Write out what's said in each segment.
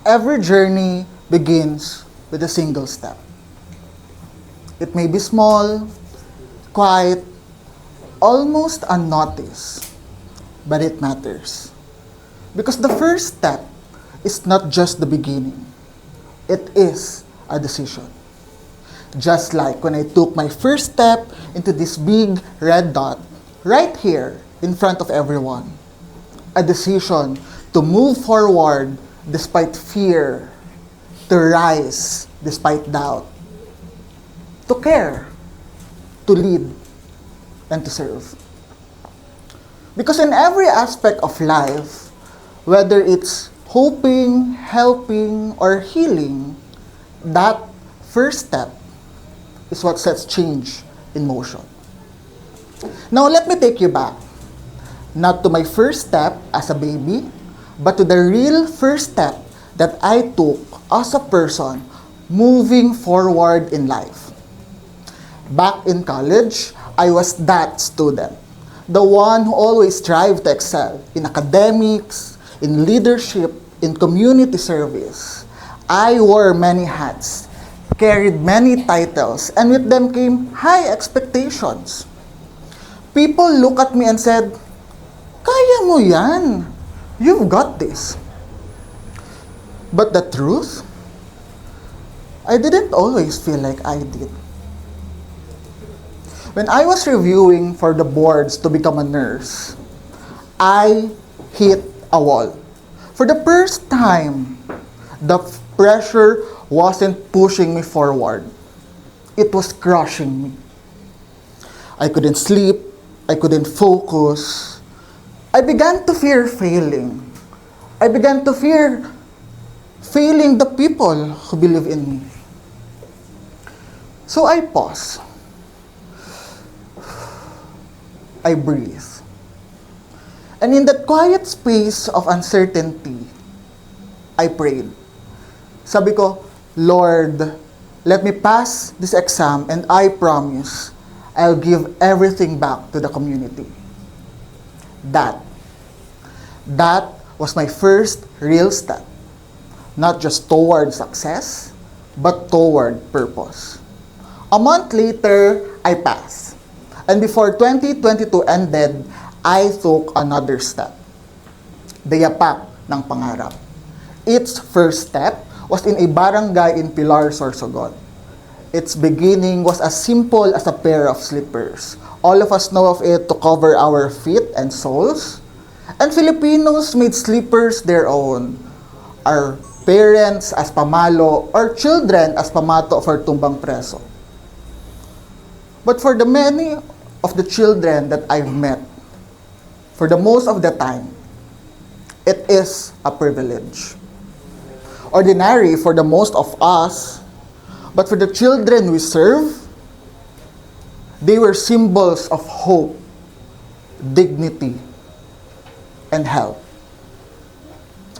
Every journey begins with a single step. It may be small, quiet, almost unnoticed, but it matters. Because the first step is not just the beginning. It is a decision. Just like when I took my first step into this big red dot, right here in front of everyone. A decision to move forward despite fear, to rise despite doubt, to care, to lead, and to serve. Because in every aspect of life, whether it's hoping, helping, or healing, that first step is what sets change in motion. Now let me take you back, not to my first step as a baby, but to the real first step that I took as a person moving forward in life. Back in college, I was that student, the one who always strived to excel in academics, in leadership, in community service. I wore many hats, carried many titles, and with them came high expectations. People look at me and said, "Kaya mo yan. You've got this." But the truth, I didn't always feel like I did. When I was reviewing for the boards to become a nurse, I hit a wall. For the first time, the pressure wasn't pushing me forward. It was crushing me. I couldn't sleep. I couldn't focus. I began to fear failing. I began to fear failing the people who believe in me. So I paused. I breathe. And in that quiet space of uncertainty, I prayed. Sabi ko, "Lord, let me pass this exam and I promise I'll give everything back to the community." That was my first real step. Not just toward success, but toward purpose. A month later, I passed. And before 2022 ended, I took another step. The Yapak ng Pangarap. Its first step was in a barangay in Pilar, Sorsogon. Its beginning was as simple as a pair of slippers. All of us know of it to cover our feet and soles. And Filipinos made slippers their own. Our parents as pamalo, or children as pamato for tumbang preso. But for the many of the children that I've met, for the most of the time, it is a privilege. Ordinary for the most of us, but for the children we serve, they were symbols of hope, dignity, and help.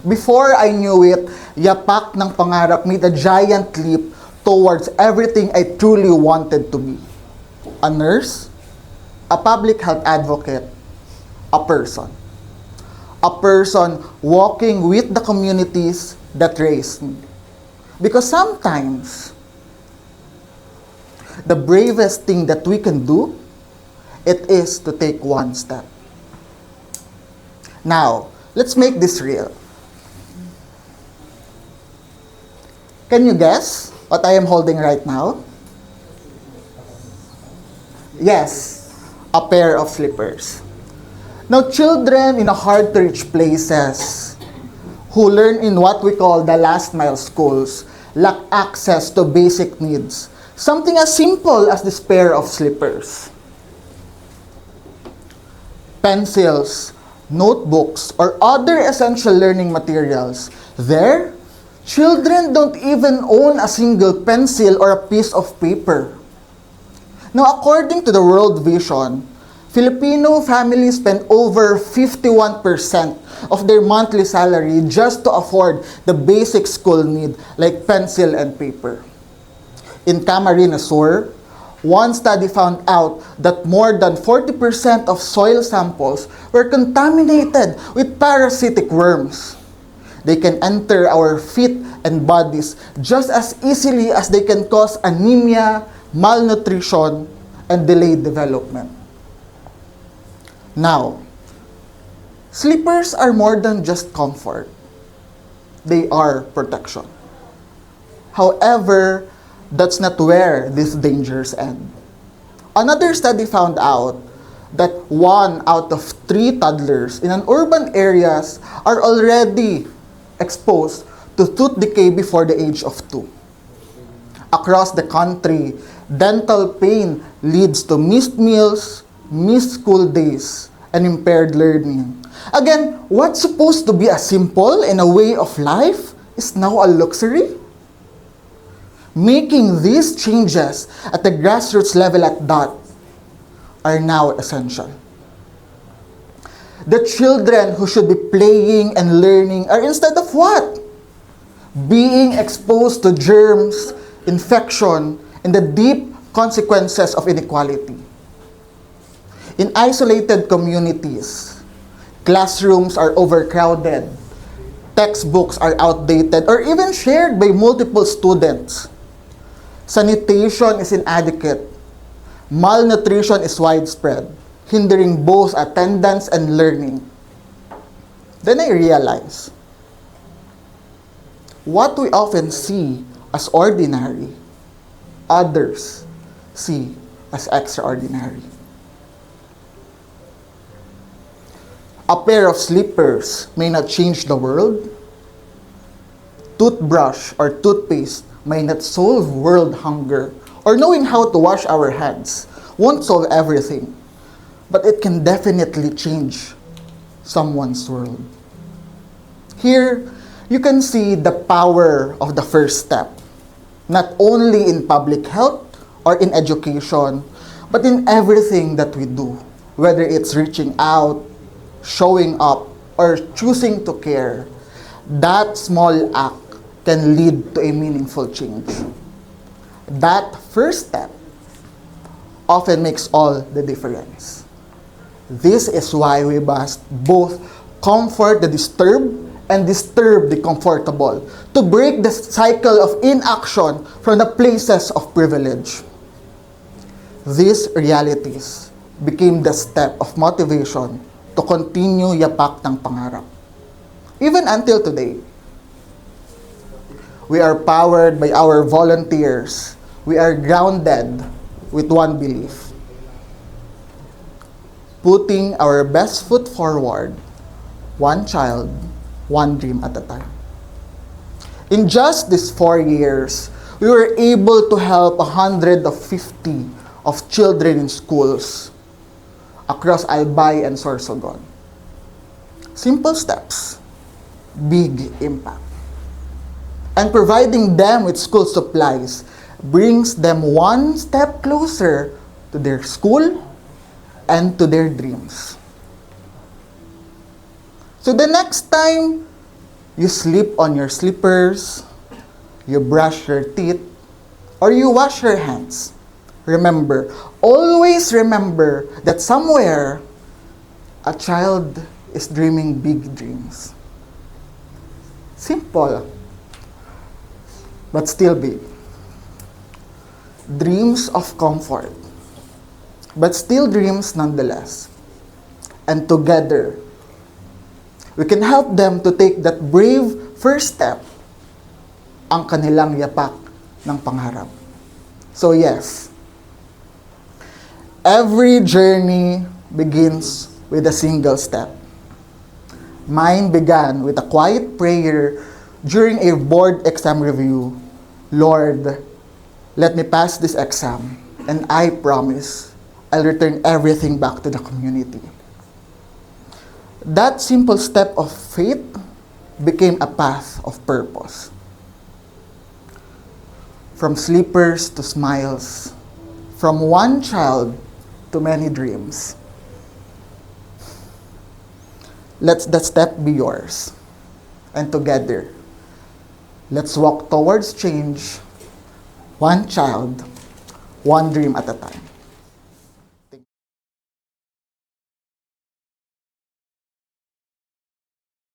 Before I knew it, Yapak ng Pangarap made a giant leap towards everything I truly wanted to be. A nurse, a public health advocate, a person. A person walking with the communities that raised me. Because sometimes, the bravest thing that we can do, it is to take one step. Now, let's make this real. Can you guess what I am holding right now? Yes, a pair of slippers. Now, children in hard-to-reach places who learn in what we call the last-mile schools lack access to basic needs. Something as simple as this pair of slippers. Pencils, notebooks, or other essential learning materials. There, children don't even own a single pencil or a piece of paper. Now, according to the World Vision, Filipino families spend over 51% of their monthly salary just to afford the basic school need like pencil and paper. In Camarines Sur, one study found out that more than 40% of soil samples were contaminated with parasitic worms. They can enter our feet and bodies just as easily as they can cause anemia, malnutrition, and delayed development. Now, sleepers are more than just comfort. They are protection. However, that's not where these dangers end. Another study found out that 1 out of 3 toddlers in an urban areas are already exposed to tooth decay before the age of 2. Across the country, dental pain leads to missed meals, missed school days, and impaired learning. Again, what's supposed to be a simple and a way of life is now a luxury. Making these changes at the grassroots level at that are now essential. The children who should be playing and learning are instead of what? Being exposed to germs, infection, and the deep consequences of inequality. In isolated communities, classrooms are overcrowded, textbooks are outdated, or even shared by multiple students. Sanitation is inadequate. Malnutrition is widespread, hindering both attendance and learning. Then I realize, what we often see as ordinary, others see as extraordinary. A pair of slippers may not change the world. Toothbrush or toothpaste may not solve world hunger, or knowing how to wash our hands won't solve everything, but it can definitely change someone's world. Here, you can see the power of the first step, not only in public health or in education, but in everything that we do, whether it's reaching out, showing up, or choosing to care. That small act can lead to a meaningful change. That first step often makes all the difference. This is why we must both comfort the disturbed and disturb the comfortable to break the cycle of inaction from the places of privilege. These realities became the step of motivation to continue Yapak ng Pangarap. Even until today, we are powered by our volunteers. We are grounded with one belief: putting our best foot forward, one child, one dream at a time. In just these 4 years, we were able to help 150 of children in schools across Albay and Sorsogon. Simple steps, big impact. And providing them with school supplies brings them one step closer to their school and to their dreams. So the next time you sleep on your slippers, you brush your teeth, or you wash your hands, remember, always remember that somewhere a child is dreaming big dreams. Simple, but still big. Dreams of comfort, but still dreams nonetheless. And together, we can help them to take that brave first step, ang kanilang yapak ng pangarap. So yes, every journey begins with a single step. Mine began with a quiet prayer during a board exam review. Lord, let me pass this exam, and I promise I'll return everything back to the community. That simple step of faith became a path of purpose. From sleepers to smiles, from one child to many dreams. Let that step be yours. And together, let's walk towards change, one child, one dream at a time.